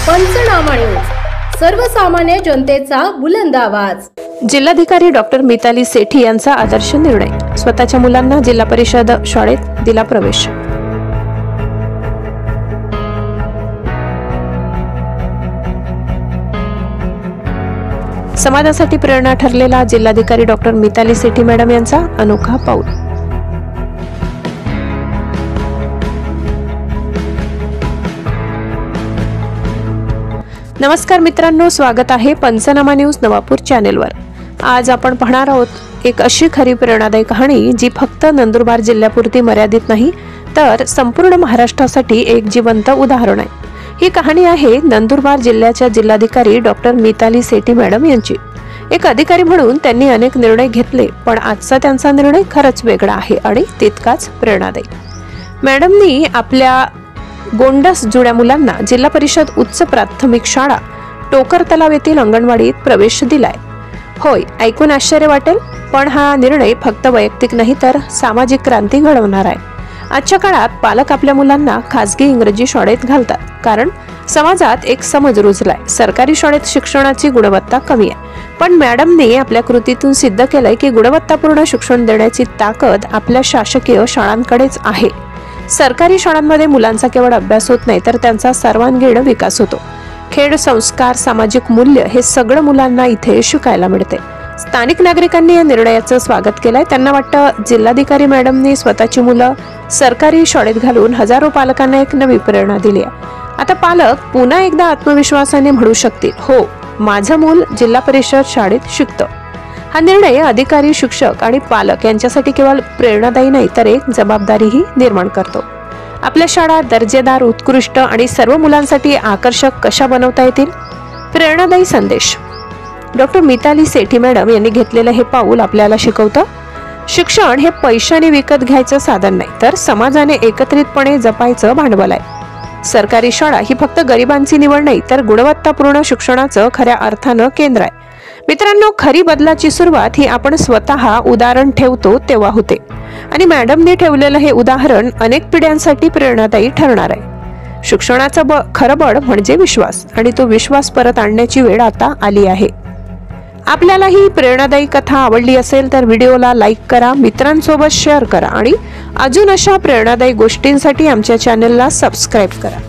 पंचनामा न्यूज, सर्वसामान्य जनतेचा बुलंद आवाज। जिल्हाधिकारी डॉक्टर मिताली सेठी यांचा आदर्श निर्णय, स्वतःच्या मुलांना जिल्हा परिषद शाळेत दिला प्रवेश। समाजासाठी प्रेरणा ठरलेला जिल्हाधिकारी डॉक्टर मिताली सेठी मॅडम यांचा अनोखा पाऊल। नमस्कार मित्रांनो, स्वागत आहे पंचनामा न्यूज नवापूर चॅनेलवर। आज आपण पाहणार आहोत एक अशी खरी प्रेरणादायी कहाणी जी फक्त नंदुरबार जिल्ह्यापुरती मर्यादित नाही तर संपूर्ण महाराष्ट्रासाठी एक जिवंत उदाहरण आहे। ही कहाणी आहे नंदुरबार जिल्ह्याच्या जिल्हाधिकारी डॉक्टर मिताली सेठी मॅडम यांची। एक अधिकारी म्हणून त्यांनी अनेक निर्णय घेतले, पण आजचा त्यांचा निर्णय खरंच वेगळा आहे आणि तितकाच प्रेरणादायी। मॅडमनी आपल्या गोंडस जुळ्या मुलांना जिल्हा परिषद उच्च प्राथमिक शाळा टोकर तलाव येथील अंगणवाडीत प्रवेश दिलाय। होय, ऐकून आश्चर्य वाटेल, पण हा निर्णय फक्त वैयक्तिक नाही तर सामाजिक क्रांती घडवणार आहे। आजच्या काळात पालक आपल्या मुलांना खासगी इंग्रजी शाळेत घालतात, कारण समाजात एक समज रुजलाय सरकारी शाळेत शिक्षणाची गुणवत्ता कमी आहे। पण मॅडमने आपल्या कृतीतून सिद्ध केलंय की गुणवत्तापूर्ण शिक्षण देण्याची ताकद आपल्या शासकीय शाळांकडेच आहे। सरकारी शाळांमध्ये मुलांचा केवळ अभ्यास होत नाही तर त्यांचा सर्वांगीण विकास होतो। खेळ, संस्कार, सामाजिक मूल्य हे सगळं मुलांना इथे शिकायला मिळते। स्थानिक नागरिकांनी या निर्णयाचं स्वागत केलंय। त्यांना वाटतं जिल्हाधिकारी मॅडमनी स्वतःची मुलं सरकारी शाळेत घालून हजारो पालकांना एक नवी प्रेरणा दिली आहे। आता पालक पुन्हा एकदा आत्मविश्वासाने म्हणू शकतील, हो, माझं मूल जिल्हा परिषद शाळेत शिकतं। हा निर्णय अधिकारी, शिक्षक आणि पालक यांच्यासाठी केवळ प्रेरणादायी नाही तर एक जबाबदारीही निर्माण करतो। आपल्या शाळा दर्जेदार, उत्कृष्ट आणि सर्व मुलांसाठी आकर्षक कशा बनवता येतील? प्रेरणादायी संदेश। डॉक्टर मिताली सेठी मॅडम यांनी घेतलेलं हे पाऊल आपल्याला शिकवतं, शिक्षण हे पैशाने विकत घ्यायचं साधन नाही तर समाजाने एकत्रितपणे जपायचं भांडवल आहे। सरकारी शाळा ही फक्त गरिबांची निवड नाही तर गुणवत्तापूर्ण शिक्षणाचं खऱ्या अर्थानं केंद्र आहे। मित्रांनो, खरी बदलाची सुरुवात ही आपण स्वतः उदाहरण ठेवतो तेव्हा होते, आणि मॅडमने ठेवलेलं हे उदाहरण अनेक पिढ्यांसाठी प्रेरणादायी ठरणार आहे। शिक्षणाचं खरं बळ म्हणजे विश्वास, आणि तो विश्वास परत आणण्याची वेळ आता आली आहे। आपल्याला ही प्रेरणादायी कथा आवडली असेल तर व्हिडिओला लाईक करा, मित्रांसोबत शेअर करा आणि अजून अशा प्रेरणादायी गोष्टींसाठी आमच्या चॅनलला सबस्क्राईब करा।